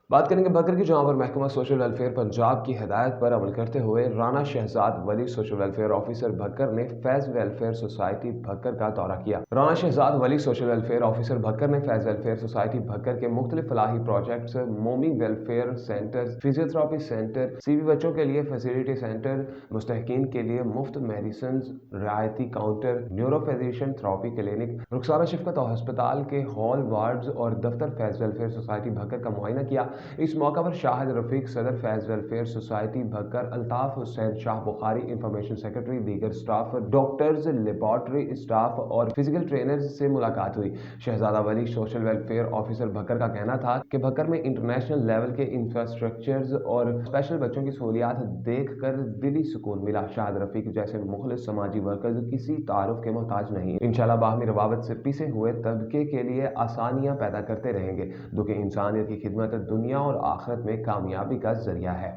बात करेंगे बकर की, जहां पर महकमा सोशल वेलफेयर पंजाब की हिदायत पर अमल करते हुए राना शहजाद वली सोशल वेलफेयर ऑफिसर भक्कर ने फैज वेलफेयर सोसाइटी भक्कर का दौरा किया। राना शहजाद वली सोशल वेलफेयर ऑफिसर भक्कर ने फैज वेलफेयर सोसाइटी भक्कर के मुख्तलिफ फलाही प्रोजेक्ट्स, मोमी welfare centre, physiotherapy centre, CB बच्चों के लिए फैसिलिटी सेंटर, मुस्तहकीन के लिए मुफ्त मेडिसिन, रियायती काउंटर, न्यूरोफिजिशियन थेरापी क्लिनिक, रुखसारा शिफकत अस्पताल के हॉल, वार्ड्स और दफ्तर फैज वेलफेयर सोसाइटी भक्कर का मुआयना किया। इस मौका पर शाहिद रफीक सदर Faiz welfare society Bhakkar, Altaf Hussain Shah Bukhari information secretary, दीगर स्टाफ, डॉक्टर्स, लेबॉर्टरी स्टाफ और फिजिकल ट्रेनर्स से मुलाकात हुई। शहजादा वली सोशल वेलफेयर ऑफिसर भक्कर का कहना था कि भक्कर में इंटरनेशनल लेवल के इंफ्रास्ट्रक्चर्स और स्पेशल बच्चों की सहूलियात देख कर दिली सुकून मिला। शाहिद रफीक जैसे मुखलिस समाजी वर्कर्स किसी तारुफ के मोहताज नहीं, इंशाल्लाह बाहमी रवाबत से पिसे हुए तबके के लिए आसानियां पैदा करते रहेंगे। दुख इंसानियत की खिदमत दुनिया और आखिरत में कामयाबी का जरिया है।